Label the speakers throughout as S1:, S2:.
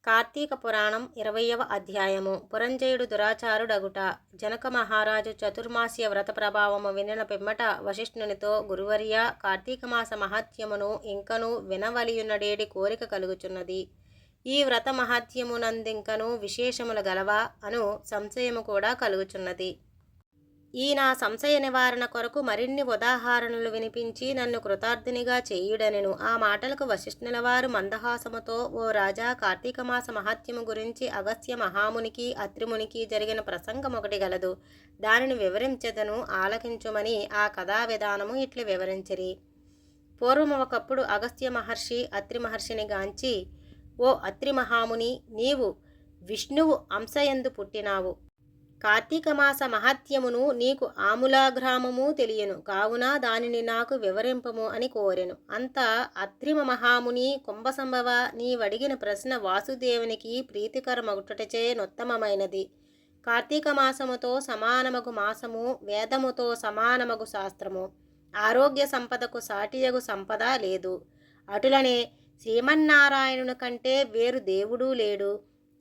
S1: కార్తీక పురాణం 20వ అధ్యాయము. పురంజయుడు దురాచారుడగుట. జనక మహారాజు చతుర్మాస్య వ్రత ప్రభావము వినిన పిమ్మట వశిష్ఠునితో, గురువర్య, కార్తీక మాస మహత్యమును ఇంకను వినవలియున్నడేడి కోరిక కలుగుచున్నది. ఈ వ్రత మహత్యమునందింకను విశేషములు గలవా అను సంశయము కూడా కలుగుచున్నది. ఈ నా సంశయ నివారణ కొరకు మరిన్ని ఉదాహరణలు వినిపించి నన్ను కృతార్థునిగా చేయుడనెను. ఆ మాటలకు వశిష్ఠుల వారు మందహాసముతో, ఓ రాజా, కార్తీక మాస మహత్యము గురించి అగస్త్య మహామునికి అత్రిమునికి జరిగిన ప్రసంగం ఒకటి గలదు. దానిని వివరించెదను, ఆలకించుమని ఆ కథా విధానము ఇట్లు వివరించిరి. పూర్వము ఒకప్పుడు అగస్త్య మహర్షి అత్రి మహర్షిని గాంచి, ఓ అత్రి మహాముని, నీవు విష్ణువు అంశయందు పుట్టినావు. కార్తీక మాస మహత్యమును నీకు ఆమూలాగ్రామము తెలియను, కావున దానిని నాకు వివరింపము అని కోరెను. అంత అత్రిమ మహాముని, కుంభసంభవ, నీవడిగిన ప్రశ్న వాసుదేవునికి ప్రీతికరమగుటచే నొత్తమమైనది. కార్తీక మాసముతో సమానమగు మాసము, వేదముతో సమానమగు శాస్త్రము, ఆరోగ్య సంపదకు సాటియగు సంపద లేదు. అటులనే శ్రీమన్నారాయణుని కంటే వేరు దేవుడు లేడు.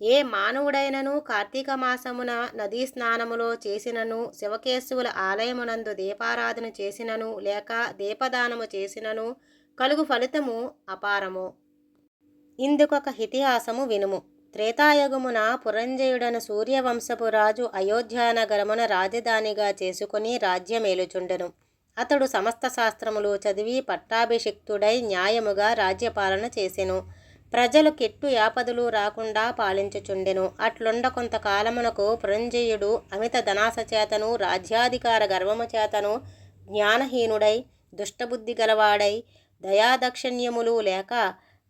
S1: ఏ మానవుడైనను కార్తీక మాసమున నదీ స్నానములో చేసినను, శివకేశవుల ఆలయమునందు దీపారాధన చేసినను, లేక దీపదానము చేసినను కలుగు ఫలితము అపారము. ఇందుకొక ఇతిహాసము వినుము. త్రేతాయుగమున పురంజయుడను సూర్యవంశపు రాజు అయోధ్యానగరమున రాజధానిగా చేసుకుని రాజ్యమేలుచుండెను. అతడు సమస్త శాస్త్రములు చదివి పట్టాభిషిక్తుడై న్యాయముగా రాజ్యపాలన చేసెను. ప్రజలు కెట్టు యాపదులు రాకుండా పాలించుచుండెను. అట్లుండ కొంతకాలమునకు పురంజయుడు అమిత ధనాస చేతను, రాజ్యాధికార గర్వము చేతను జ్ఞానహీనుడై, దుష్టబుద్ధి గలవాడై, దయాదక్షిణ్యములు లేక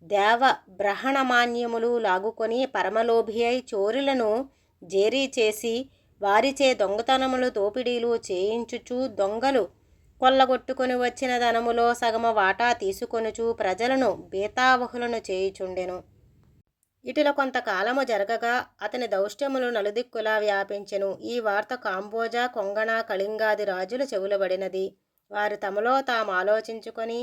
S1: దేవ బ్రహ్మణమాన్యములు లాగుకొని పరమలోభి అయి చోరులను జేరీ చేసి వారిచే దొంగతనములు దోపిడీలు చేయించుచు, దొంగలు కొల్లగొట్టుకుని వచ్చిన ధనములో సగము వాటా తీసుకొనుచు ప్రజలను బేతావహులను చేయుచుండెను. ఇటుల కొంతకాలము జరగగా అతని దౌష్ట్యములు నలుదిక్కులా వ్యాపించెను. ఈ వార్త కాంబోజ, కొంగణ, కళింగాది రాజుల చెవులబడినది. వారు తమలో తాము ఆలోచించుకొని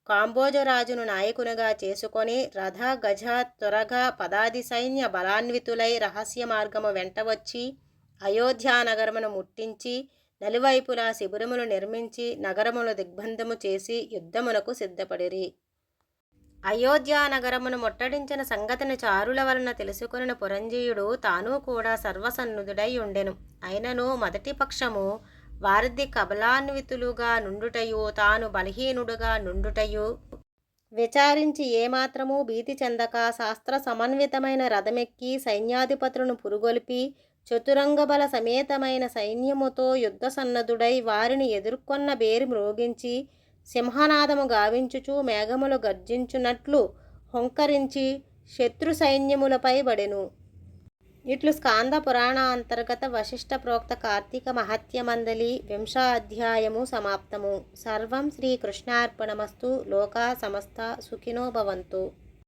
S1: కాంబోజరాజును నాయకునిగా చేసుకొని రథ, గజ, తురగ, పదాది సైన్య బలాన్వితులై రహస్య మార్గము వెంట వచ్చి అయోధ్యానగరమును ముట్టించి నలువైపులా శిబిరములు నిర్మించి నగరమును దిగ్బంధము చేసి యుద్ధమునకు సిద్ధపడిరి. అయోధ్యానగరమును ముట్టడించిన సంగతిని చారుల వలన తెలుసుకొనిన పురంజయుడు తాను కూడా సర్వసన్నుదుడై ఉండెను. అయినను మొదటి పక్షము వారిది కబలాన్వితులుగా నుండుటయు, తాను బలహీనుడుగా నుండుటయు విచారించి ఏమాత్రము భీతి చెందక శాస్త్ర సమన్వితమైన రథమెక్కి సైన్యాధిపతులను పురుగొల్పి చతురంగబల సమేతమైన సైన్యముతో యుద్ధ సన్నద్ధుడై వారిని ఎదుర్కొన్న బేరి మ్రోగించి సింహనాదము గావించుచు మేఘములు గర్జించునట్లు హుంకరించి శత్రు సైన్యములపై బడెను. ఇట్లు స్కాంద పురాణ అంతర్గత వశిష్ఠ ప్రోక్త కార్తీక మహత్యమందలి 20వ అధ్యాయము సమాప్తము. సర్వం శ్రీకృష్ణార్పణమస్తు. లోకా సమస్త సుఖినో భవంతు.